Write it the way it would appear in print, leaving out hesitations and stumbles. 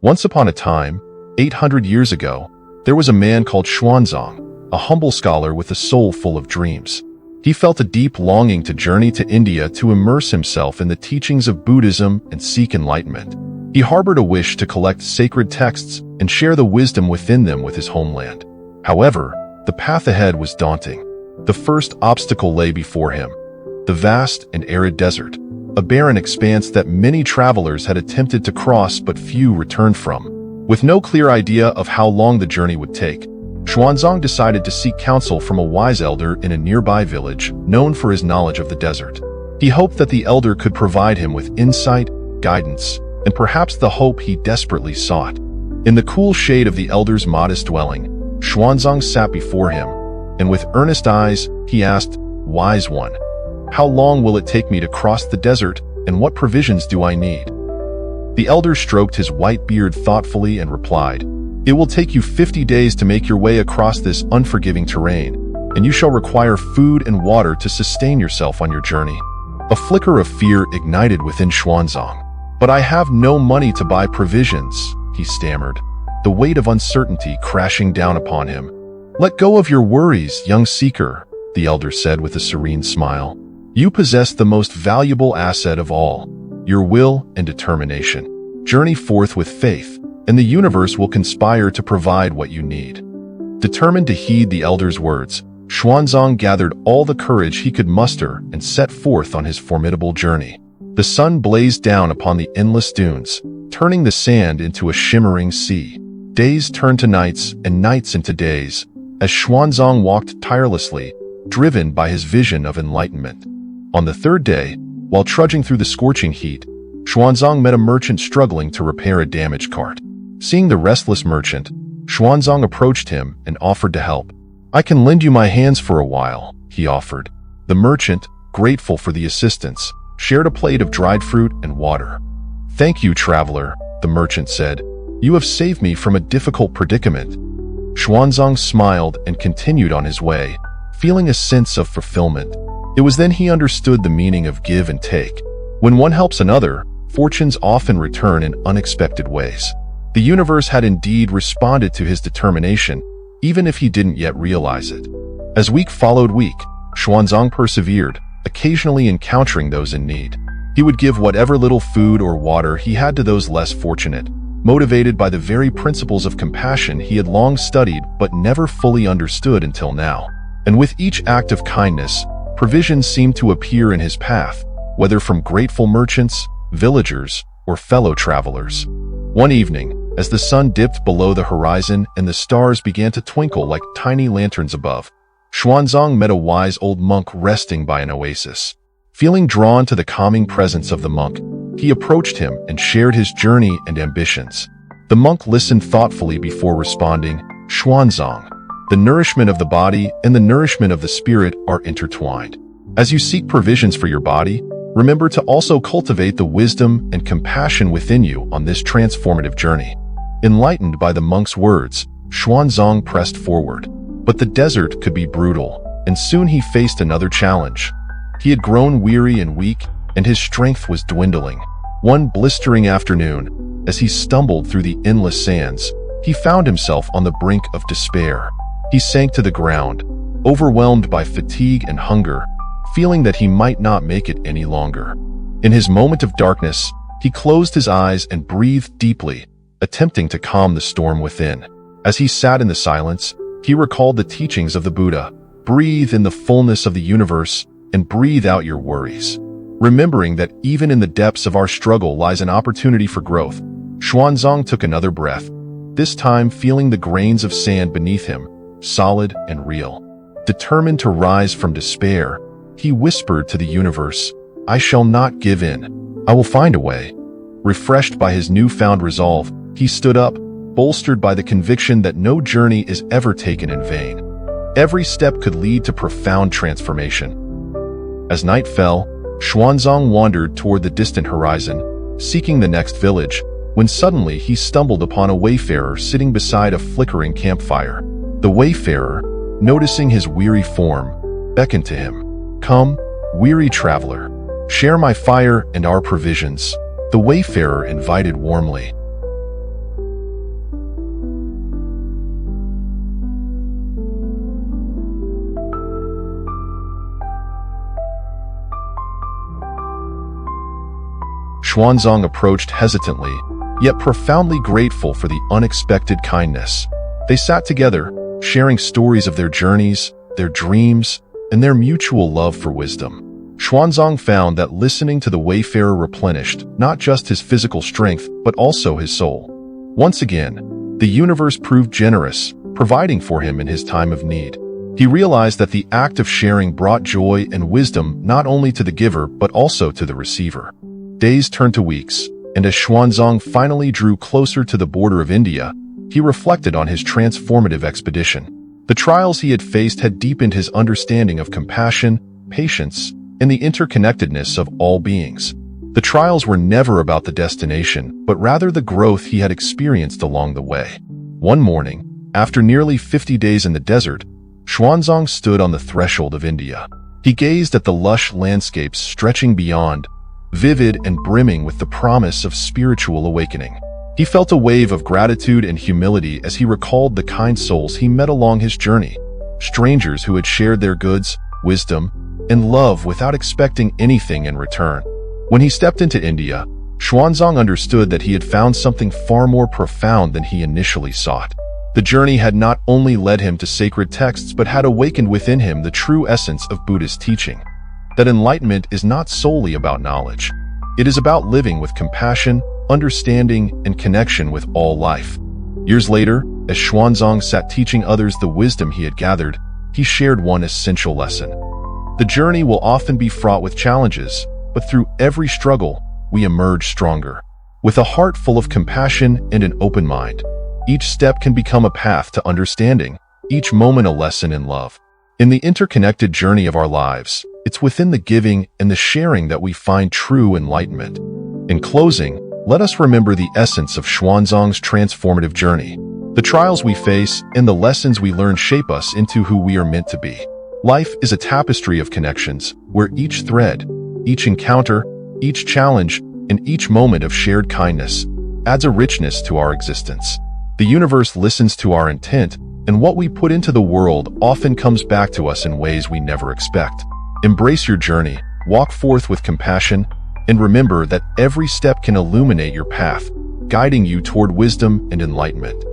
Once upon a time, 800 years ago, there was a man called Xuanzang, a humble scholar with a soul full of dreams. He felt a deep longing to journey to India to immerse himself in the teachings of Buddhism and seek enlightenment. He harbored a wish to collect sacred texts and share the wisdom within them with his homeland. However, the path ahead was daunting. The first obstacle lay before him: the vast and arid desert, a barren expanse that many travelers had attempted to cross but few returned from. With no clear idea of how long the journey would take, Xuanzang decided to seek counsel from a wise elder in a nearby village known for his knowledge of the desert. He hoped that the elder could provide him with insight, guidance, and perhaps the hope he desperately sought. In the cool shade of the elder's modest dwelling, Xuanzang sat before him, and with earnest eyes, he asked, "Wise one, how long will it take me to cross the desert, and what provisions do I need?" The elder stroked his white beard thoughtfully and replied, "It will take you 50 days to make your way across this unforgiving terrain, and you shall require food and water to sustain yourself on your journey." A flicker of fear ignited within Xuanzang. "But I have no money to buy provisions," he stammered, the weight of uncertainty crashing down upon him. "Let go of your worries, young seeker," the elder said with a serene smile. "You possess the most valuable asset of all, your will and determination. Journey forth with faith, and the universe will conspire to provide what you need." Determined to heed the elder's words, Xuanzang gathered all the courage he could muster and set forth on his formidable journey. The sun blazed down upon the endless dunes, turning the sand into a shimmering sea. Days turned to nights and nights into days, as Xuanzang walked tirelessly, driven by his vision of enlightenment. On the third day, while trudging through the scorching heat, Xuanzang met a merchant struggling to repair a damaged cart. Seeing the restless merchant, Xuanzang approached him and offered to help. "I can lend you my hands for a while," he offered. The merchant, grateful for the assistance, shared a plate of dried fruit and water. "Thank you, traveler," the merchant said. "You have saved me from a difficult predicament." Xuanzang smiled and continued on his way, feeling a sense of fulfillment. It was then he understood the meaning of give and take. When one helps another, fortunes often return in unexpected ways. The universe had indeed responded to his determination, even if he didn't yet realize it. As week followed week, Xuanzang persevered, occasionally encountering those in need. He would give whatever little food or water he had to those less fortunate, motivated by the very principles of compassion he had long studied but never fully understood until now. And with each act of kindness, provisions seemed to appear in his path, whether from grateful merchants, villagers, or fellow travelers. One evening, as the sun dipped below the horizon and the stars began to twinkle like tiny lanterns above, Xuanzang met a wise old monk resting by an oasis. Feeling drawn to the calming presence of the monk, he approached him and shared his journey and ambitions. The monk listened thoughtfully before responding, "Xuanzang, the nourishment of the body and the nourishment of the spirit are intertwined. As you seek provisions for your body, remember to also cultivate the wisdom and compassion within you on this transformative journey." Enlightened by the monk's words, Xuanzang pressed forward. But the desert could be brutal, and soon he faced another challenge. He had grown weary and weak, and his strength was dwindling. One blistering afternoon, as he stumbled through the endless sands, he found himself on the brink of despair. He sank to the ground, overwhelmed by fatigue and hunger, feeling that he might not make it any longer. In his moment of darkness, he closed his eyes and breathed deeply, attempting to calm the storm within. As he sat in the silence, he recalled the teachings of the Buddha: breathe in the fullness of the universe and breathe out your worries. Remembering that even in the depths of our struggle lies an opportunity for growth, Xuanzang took another breath, this time feeling the grains of sand beneath him, solid and real. Determined to rise from despair, he whispered to the universe, "I shall not give in. I will find a way." Refreshed by his newfound resolve, he stood up, bolstered by the conviction that no journey is ever taken in vain. Every step could lead to profound transformation. As night fell, Xuanzang wandered toward the distant horizon, seeking the next village, when suddenly he stumbled upon a wayfarer sitting beside a flickering campfire. The wayfarer, noticing his weary form, beckoned to him. "Come, weary traveler, share my fire and our provisions," the wayfarer invited warmly. Xuanzang approached hesitantly, yet profoundly grateful for the unexpected kindness. They sat together, sharing stories of their journeys, their dreams, and their mutual love for wisdom. Xuanzang found that listening to the wayfarer replenished not just his physical strength, but also his soul. Once again, the universe proved generous, providing for him in his time of need. He realized that the act of sharing brought joy and wisdom not only to the giver but also to the receiver. Days turned to weeks, and as Xuanzang finally drew closer to the border of India, he reflected on his transformative expedition. The trials he had faced had deepened his understanding of compassion, patience, and the interconnectedness of all beings. The trials were never about the destination, but rather the growth he had experienced along the way. One morning, after nearly 50 days in the desert, Xuanzang stood on the threshold of India. He gazed at the lush landscapes stretching beyond, vivid and brimming with the promise of spiritual awakening. He felt a wave of gratitude and humility as he recalled the kind souls he met along his journey, strangers who had shared their goods, wisdom, and love without expecting anything in return. When he stepped into India, Xuanzang understood that he had found something far more profound than he initially sought. The journey had not only led him to sacred texts but had awakened within him the true essence of Buddhist teaching. That enlightenment is not solely about knowledge. It is about living with compassion, understanding, and connection with all life. Years later, as Xuanzang sat teaching others the wisdom he had gathered, he shared one essential lesson. The journey will often be fraught with challenges, but through every struggle, we emerge stronger. With a heart full of compassion and an open mind, each step can become a path to understanding, each moment a lesson in love. In the interconnected journey of our lives, it's within the giving and the sharing that we find true enlightenment. In closing, let us remember the essence of Xuanzang's transformative journey. The trials we face and the lessons we learn shape us into who we are meant to be. Life is a tapestry of connections, where each thread, each encounter, each challenge, and each moment of shared kindness adds a richness to our existence. The universe listens to our intent, and what we put into the world often comes back to us in ways we never expect. Embrace your journey, walk forth with compassion, and remember that every step can illuminate your path, guiding you toward wisdom and enlightenment.